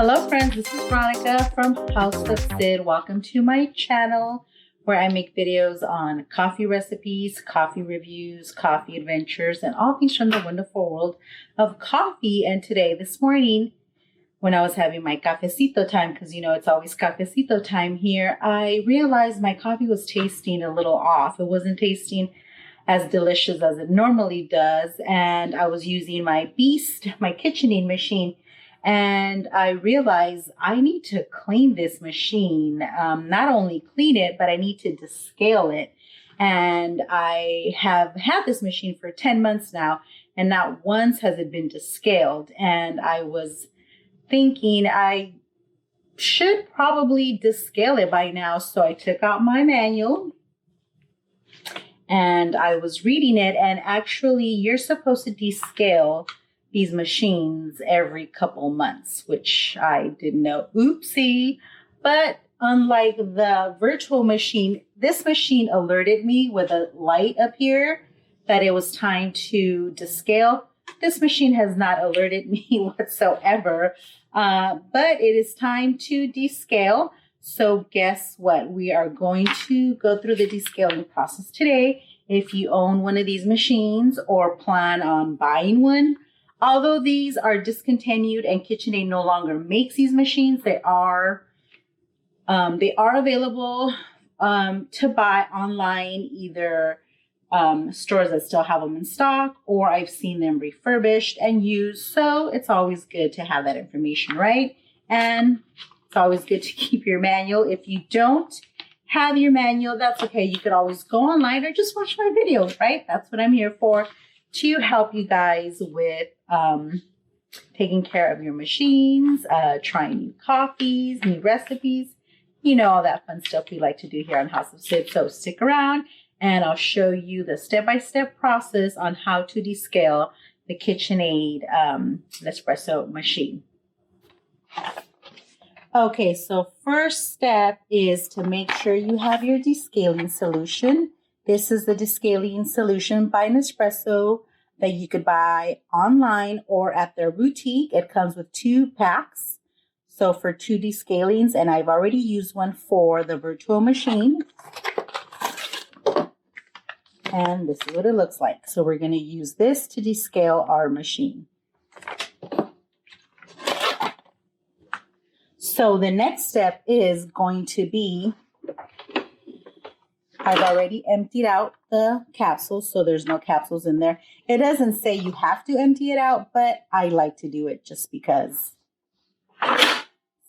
Hello friends, this is Veronica from House of Cid. Welcome to my channel where I make videos on coffee recipes, coffee reviews, coffee adventures, and all things from the wonderful world of coffee. And today, this morning, when I was having my cafecito time, because you know it's always cafecito time here, I realized my coffee was tasting a little off. It wasn't tasting as delicious as it normally does. And I was using my Beast, my KitchenAid machine. And I realized I need to clean this machine. Not only clean it, but I need to descale it. And I have had this machine for 10 months now, and not once has it been descaled. And I was thinking I should probably descale it by now. So I took out my manual and I was reading it, and actually you're supposed to descale these machines every couple months, which I didn't know. Oopsie. But unlike the virtual machine, this machine alerted me with a light up here that it was time to descale. This machine has not alerted me whatsoever, but it is time to descale. So guess what? We are going to go through the descaling process today. If you own one of these machines or plan on buying one, although these are discontinued and KitchenAid no longer makes these machines, they are available to buy online, either stores that still have them in stock, or I've seen them refurbished and used. So it's always good to have that information, right? And it's always good to keep your manual. If you don't have your manual, that's okay. You could always go online or just watch my videos, right? That's what I'm here for, to help you guys with taking care of your machines, trying new coffees, new recipes, you know, all that fun stuff we like to do here on House of Cid. So stick around and I'll show you the step-by-step process on how to descale the KitchenAid Nespresso machine. Okay, so first step is to make sure you have your descaling solution. This is the descaling solution by Nespresso that you could buy online or at their boutique. It comes with 2 packs. So for 2 descalings, and I've already used one for the virtual machine. And this is what it looks like. So we're going to use this to descale our machine. So the next step is going to be, I've already emptied out the capsules, so there's no capsules in there. It doesn't say you have to empty it out, but I like to do it just because.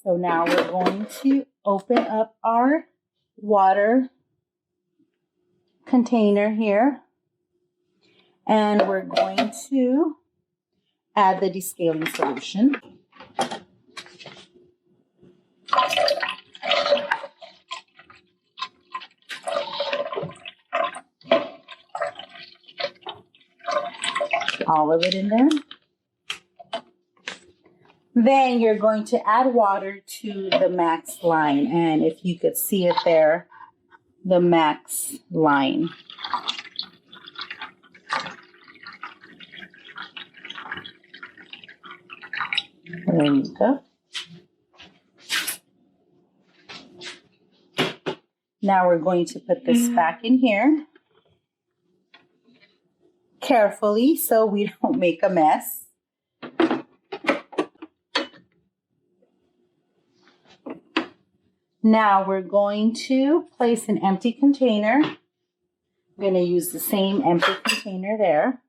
So now we're going to open up our water container here, and we're going to add the descaling solution. All of it in there. Then you're going to add water to the max line, and if you could see it there, the max line. There you go. Now we're going to put this back in here carefully so we don't make a mess. Now we're going to place an empty container. I'm going to use the same empty container there.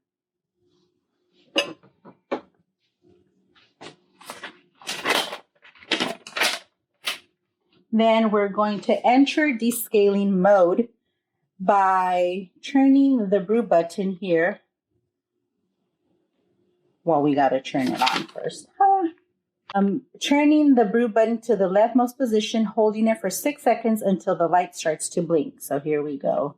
Then we're going to enter descaling mode by turning the brew button here. Well, we got to turn it on first. Turning the brew button to the leftmost position, holding it for 6 seconds until the light starts to blink. So here we go.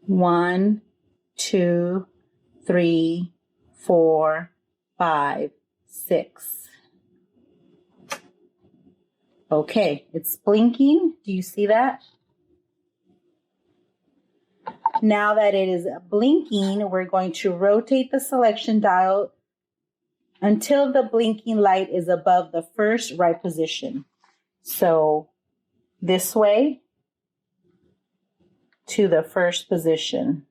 1, 2, 3, 4, 5, 6. Okay, it's blinking. Do you see that? Now that it is blinking, we're going to rotate the selection dial until the blinking light is above the first right position. So this way to the first position,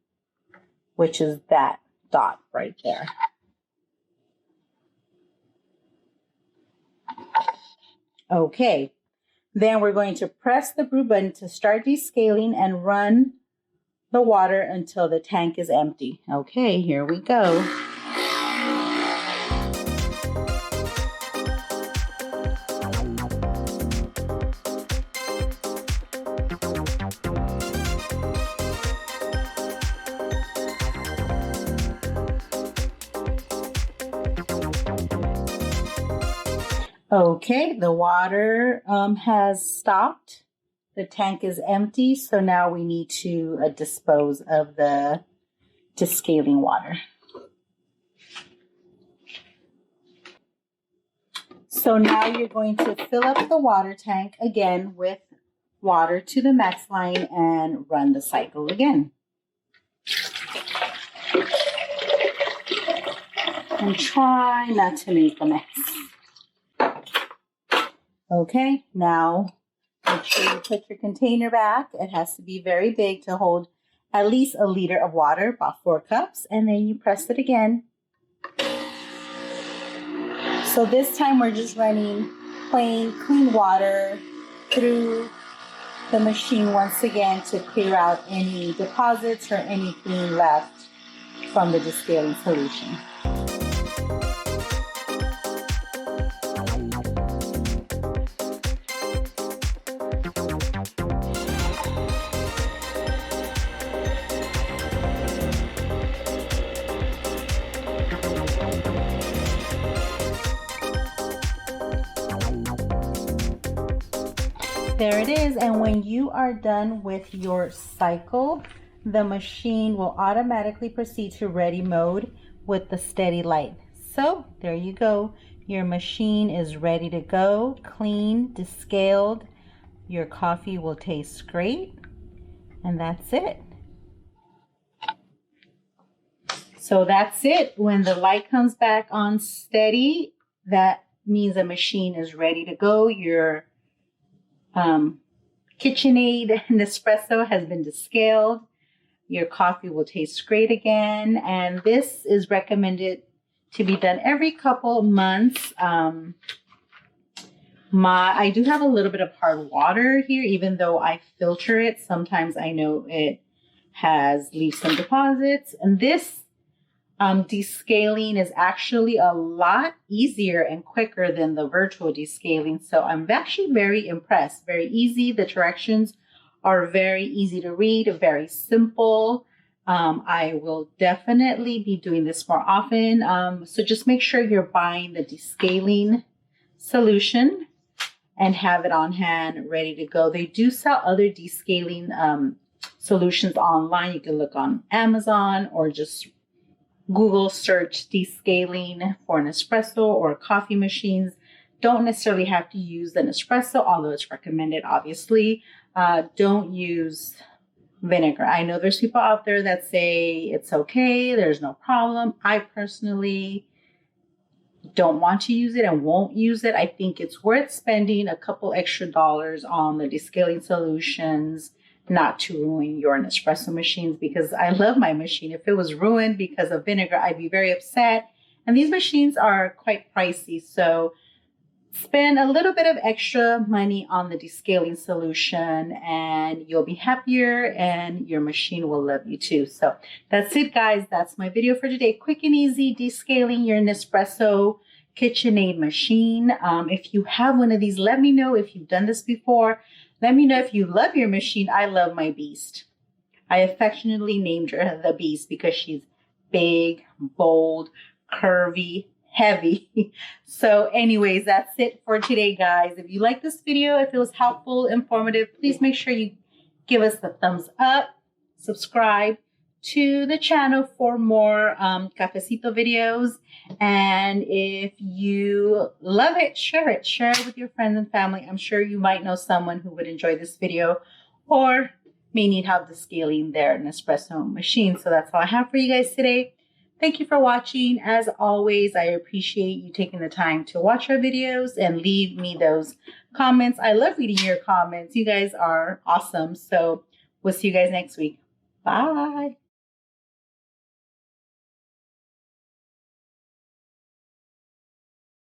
which is that dot right there. Okay, then we're going to press the brew button to start descaling and run the water until the tank is empty. Okay, here we go. Okay, the water has stopped. The tank is empty, so now we need to dispose of the descaling water. So now you're going to fill up the water tank again with water to the max line and run the cycle again. And try not to make a mess. Okay, now make sure you put your container back. It has to be very big to hold at least a liter of water, about 4 cups, and then you press it again. So this time we're just running plain, clean water through the machine once again to clear out any deposits or anything left from the descaling solution. There it is, and when you are done with your cycle, the machine will automatically proceed to ready mode with the steady light. So there you go. Your machine is ready to go, clean, descaled. Your coffee will taste great, and that's it. So that's it. When the light comes back on steady, that means the machine is ready to go. Your KitchenAid Nespresso has been descaled. Your coffee will taste great again. And this is recommended to be done every couple months. I do have a little bit of hard water here, even though I filter it. Sometimes I know it leaves some deposits. And this descaling is actually a lot easier and quicker than the virtual descaling. So I'm actually very impressed. Very easy. The directions are very easy to read, very simple. I will definitely be doing this more often. So just make sure you're buying the descaling solution and have it on hand ready to go. They do sell other descaling solutions online. You can look on Amazon or just Google search descaling for an espresso or coffee machines. Don't necessarily have to use the Nespresso, although it's recommended, obviously. Don't use vinegar. I know there's people out there that say it's okay, there's no problem. I personally don't want to use it and won't use it. I think it's worth spending a couple extra dollars on the descaling solutions, not to ruin your Nespresso machines, because I love my machine. If it was ruined because of vinegar, I'd be very upset. And these machines are quite pricey. So spend a little bit of extra money on the descaling solution and you'll be happier and your machine will love you too. So that's it, guys. That's my video for today. Quick and easy descaling your Nespresso KitchenAid machine. If you have one of these, let me know if you've done this before. Let me know if you love your machine. I love my beast. I affectionately named her the Beast because she's big, bold, curvy, heavy. So anyways, that's it for today, guys. If you like this video, if it was helpful, informative, please make sure you give us the thumbs up, subscribe to the channel for more cafecito videos. And if you love it, share it. Share it with your friends and family. I'm sure you might know someone who would enjoy this video or may need help descaling their Nespresso machine. So that's all I have for you guys today. Thank you for watching. As always, I appreciate you taking the time to watch our videos and leave me those comments. I love reading your comments. You guys are awesome. So we'll see you guys next week. Bye.